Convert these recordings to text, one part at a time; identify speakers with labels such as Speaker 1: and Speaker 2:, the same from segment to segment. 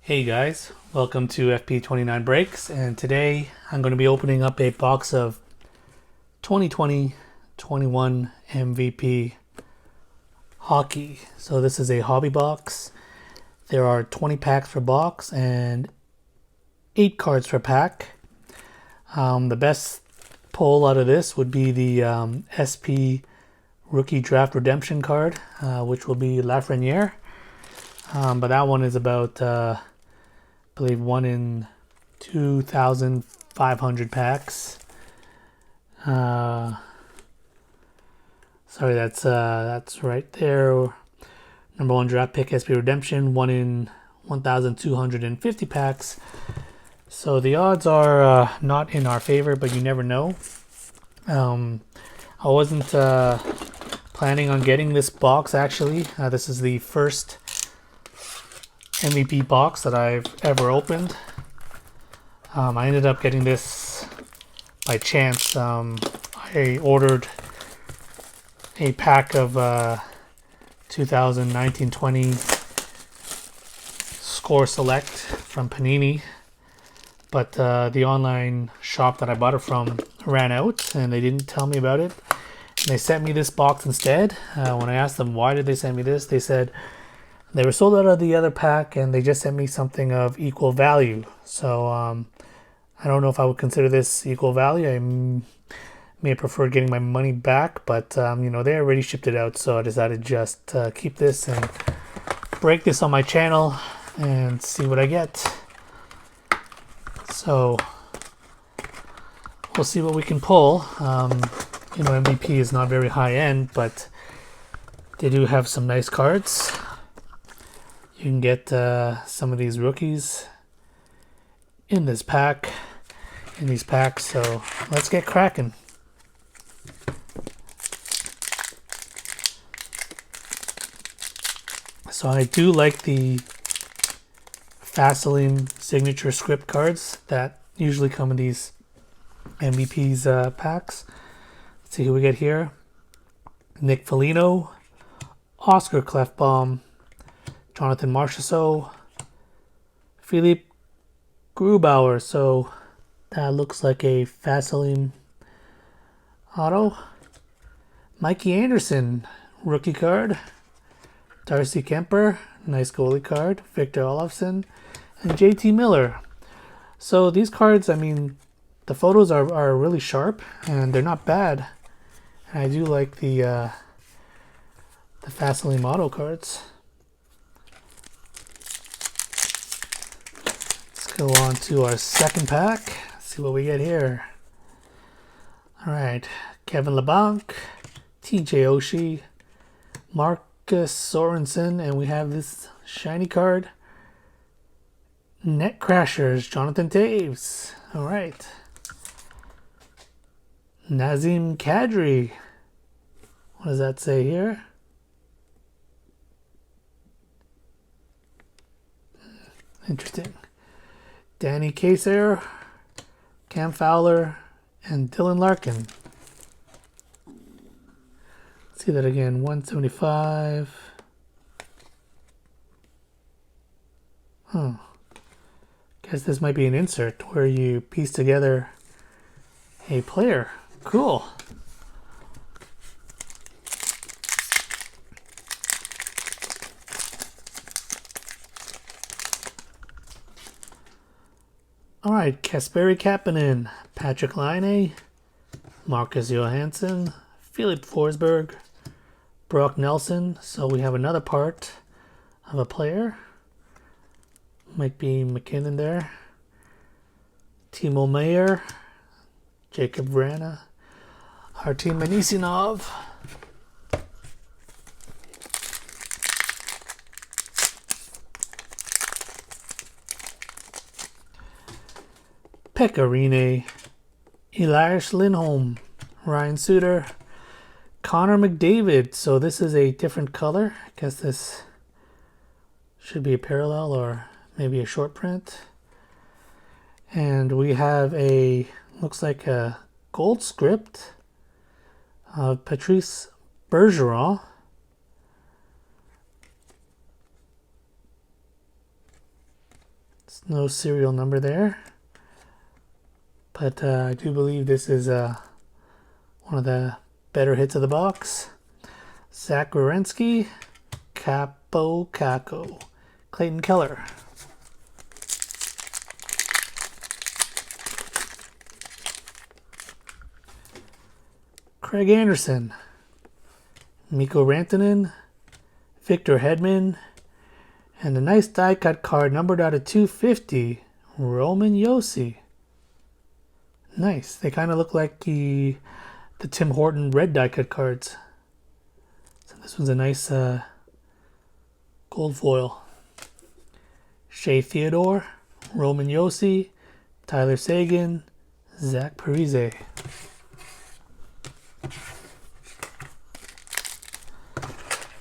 Speaker 1: Hey guys, welcome to FP29 Breaks, and today I'm going to be opening up a box of 2020-21 MVP hockey. So this is a hobby box. There are 20 packs per box and 8 cards per pack. The best pull out of this would be the SP Rookie Draft Redemption card, which will be Lafreniere. But that one is about I believe 1 in 2,500 packs. Sorry, that's right there. Number 1 draft pick SP Redemption, 1 in 1,250 packs. So the odds are not in our favor, but you never know. I wasn't planning on getting this box actually. This is the first MVP box that I've ever opened. I ended up getting this by chance. I ordered a pack of 2019-20 Score Select from Panini, but the online shop that I bought it from ran out and they didn't tell me about it. And they sent me this box instead. When I asked them why did they send me this, they said they were sold out of the other pack and they just sent me something of equal value. So I don't know if I would consider this equal value. I may prefer getting my money back, but they already shipped it out, so I decided just to keep this and break this on my channel and see what I get. So we'll see what we can pull. MVP is not very high end, but they do have some nice cards. You can get some of these rookies in these packs. So let's get cracking. So I do like the Faseline signature script cards that usually come in these MVP's packs. Let's see who we get here. Nick Foligno, Oscar Klefbom, Jonathan Marchessault, Philippe Grubauer. So that looks like a Faseline auto. Mikey Anderson, rookie card. Darcy Kemper, nice goalie card. Victor Olofsson, and JT Miller. So these cards, the photos are really sharp and they're not bad. And I do like the Faseline auto cards. Go on to our second pack. See what we get here. All right, Kevin LeBlanc, TJ Oshie, Marcus Sorensen, and we have this shiny card, Net Crashers, Jonathan Toews. All right, Nazem Kadri. What does that say here? Interesting. Danny Kaser, Cam Fowler, and Dylan Larkin. Let's see that again. 175. Guess this might be an insert where you piece together a player. Cool. All right, Kasperi Kapanen, Patrick Laine, Marcus Johansson, Philip Forsberg, Brock Nelson. So we have another part of a player. Might be McKinnon there. Timo Meyer, Jacob Vrana, Artem Anisimov. Pekka Rinne, Elias Lindholm, Ryan Suter, Connor McDavid. So this is a different color. I guess this should be a parallel or maybe a short print. And we have looks like a gold script of Patrice Bergeron. No serial number there. But I do believe this is one of the better hits of the box. Zach Werenski, Capo Caco, Clayton Keller. Craig Anderson, Mikko Rantanen, Victor Hedman, and a nice die cut card numbered out of 250, Roman Josi. Nice. They kind of look like the Tim Horton red die cut cards. So this one's a nice gold foil. Shea Theodore, Roman Josi, Tyler Seguin, Zach Parise.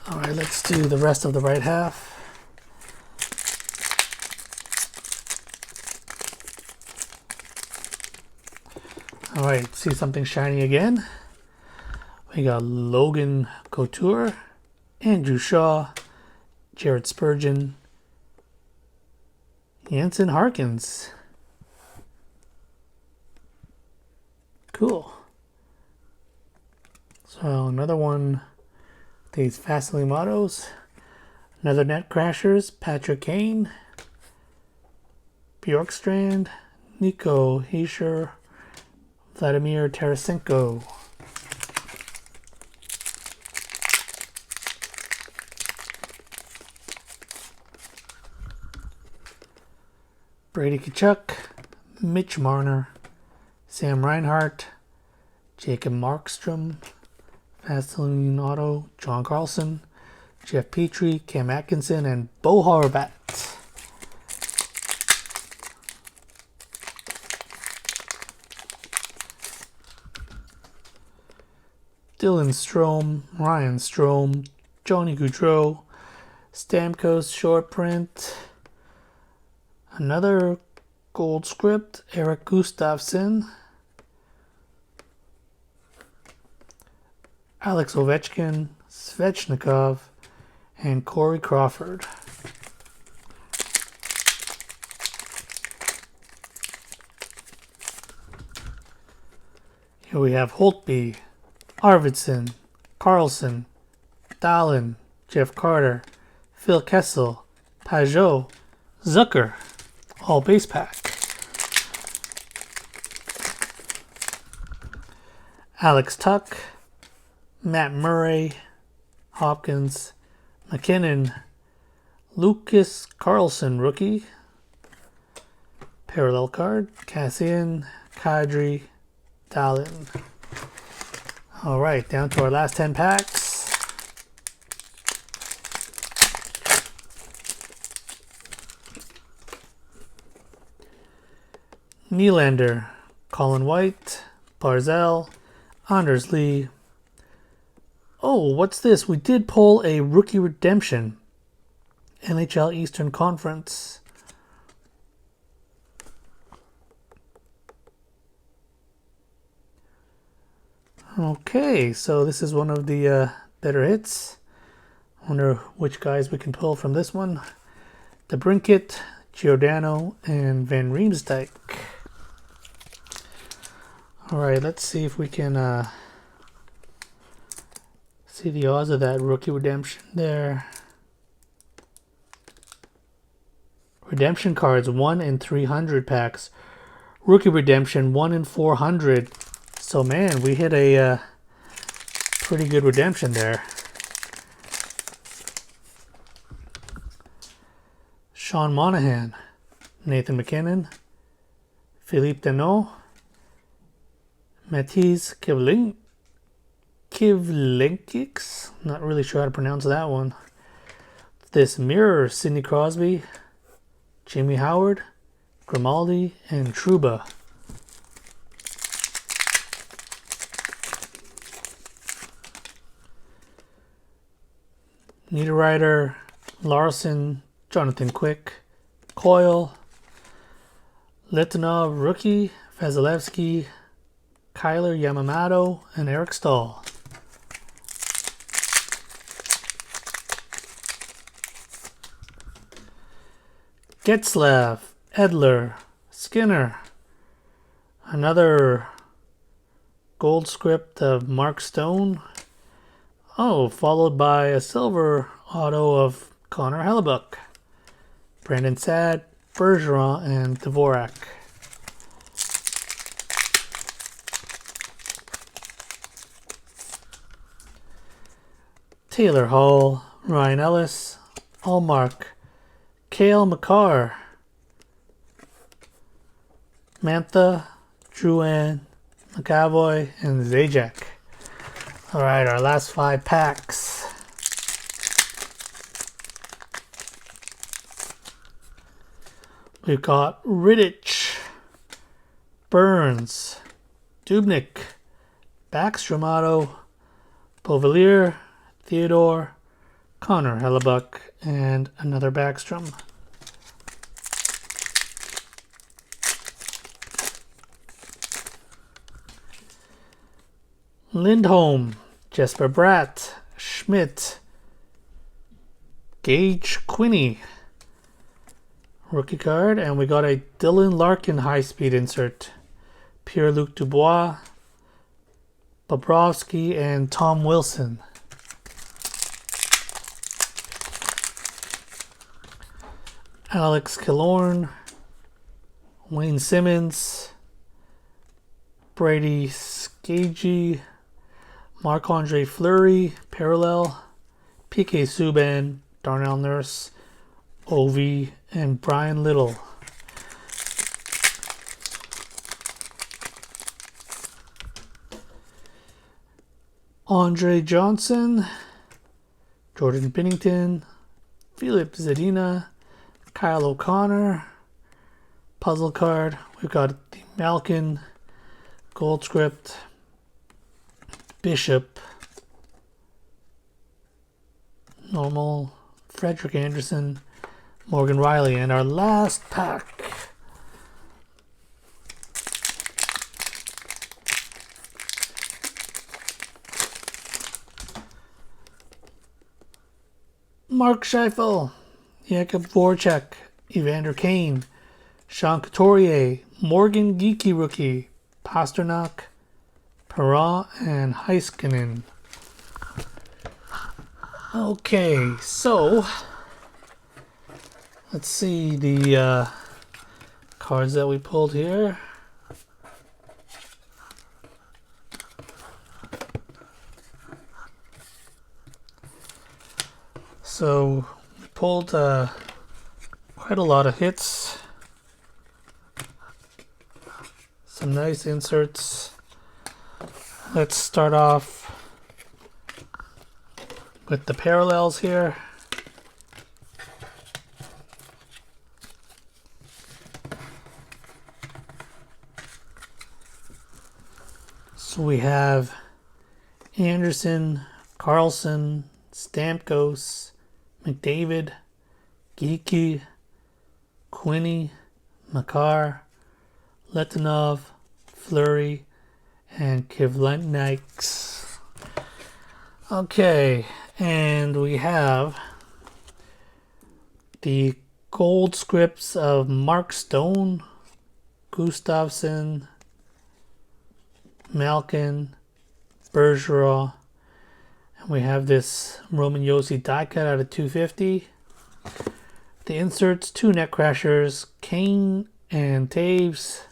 Speaker 1: Alright, let's do the rest of the right half. Alright, see something shiny again. We got Logan Couture, Andrew Shaw, Jared Spurgeon, Jansen Harkins. Cool. So another one, these Fastly Mottos. Another Net Crashers, Patrick Kane, Bjorkstrand, Nico Hischier, Vladimir Tarasenko. Brady Tkachuk, Mitch Marner, Sam Reinhart, Jacob Markstrom, Vaseline Auto, John Carlson, Jeff Petrie, Cam Atkinson, and Bo Horvat. Dylan Strome, Ryan Strome, Johnny Gaudreau, Stamkos short print, another gold script, Eric Gustafsson, Alex Ovechkin, Svechnikov, and Corey Crawford. Here we have Holtby, Arvidsson, Carlson, Dahlen, Jeff Carter, Phil Kessel, Pajot, Zucker, all base pack. Alex Tuck, Matt Murray, Hopkins, McKinnon, Lucas Carlson rookie, parallel card, Cassian, Kadri, Dahlen. All right, down to our last 10 packs. Nylander, Colin White, Barzell, Anders Lee. Oh, what's this? We did pull a rookie redemption. NHL Eastern Conference. Okay, so this is one of the better hits. Wonder which guys we can pull from this one. DeBrincat, Giordano, and Van Riemsdyk. Alright, let's see if we can see the odds of that rookie redemption there. Redemption cards 1 in 300 packs. Rookie redemption 1 in 400. So man, we hit a pretty good redemption there. Sean Monahan, Nathan McKinnon, Philippe Danault, Matisse Kivlenkics, not really sure how to pronounce that one. This mirror, Sidney Crosby, Jimmy Howard, Grimaldi, and Trouba. Niederreiter, Larson, Jonathan Quick, Coyle, Letunov rookie, Vasilevsky, Kyler Yamamoto, and Eric Stahl. Getzlaff, Edler, Skinner, another gold script of Mark Stone. Oh, followed by a silver auto of Connor Hellebuyck, Brandon Saad, Bergeron, and Dvorak. Taylor Hall, Ryan Ellis, Allmark, Cale Makar, Mantha, Drouin, McAvoy, and Zajac. Alright, our last 5 packs. We've got Rittich, Burns, Dubnyk, Backstrom auto, Beauvillier, Theodore, Connor Hellebuyck, and another Backstrom. Lindholm, Jesper Bratt, Schmidt, Gage Quinney, rookie card, and we got a Dylan Larkin high-speed insert, Pierre-Luc Dubois, Bobrovsky, and Tom Wilson. Alex Killorn, Wayne Simmons, Brady Skagey, Marc-Andre Fleury, Parallel, PK Subban, Darnell Nurse, Ovi, and Brian Little. Andre Johnson, Jordan Binnington, Philip Zadina, Kyle O'Connor. Puzzle card, we've got the Malkin, Gold Script, Bishop, normal, Frederick Anderson, Morgan Riley, and our last pack. Mark Scheifele, Jakub Voracek, Evander Kane, Sean Couturier, Morgan Geekie rookie, Pasternak, Perron, and Heiskanen. Okay, so let's see the cards that we pulled here. So we pulled quite a lot of hits, some nice inserts. Let's start off with the parallels here. So we have Anderson, Carlson, Stamkos, McDavid, Geekie, Quinney, Makar, Letunov, Fleury, and Kivlenieks. Okay, and we have the gold scripts of Mark Stone, Gustafsson, Malkin, Bergeron, and we have this Roman Josi die cut out of 250. The inserts, 2 net crashers, Kane and Taves,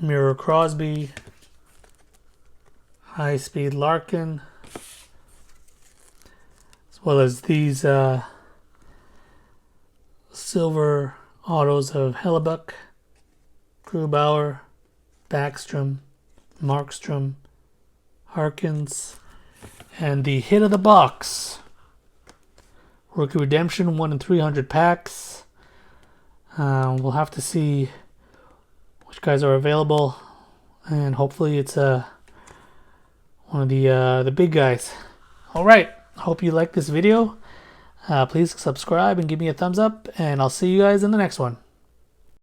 Speaker 1: Mirror Crosby, High Speed Larkin, as well as these silver autos of Hellebuyck, Grubauer, Backstrom, Markstrom, Harkins, and the hit of the box, Rookie Redemption, 1 in 300 packs. We'll have to see which guys are available, and hopefully it's one of the big guys. All right, hope you like this video. Please subscribe and give me a thumbs up, and I'll see you guys in the next one.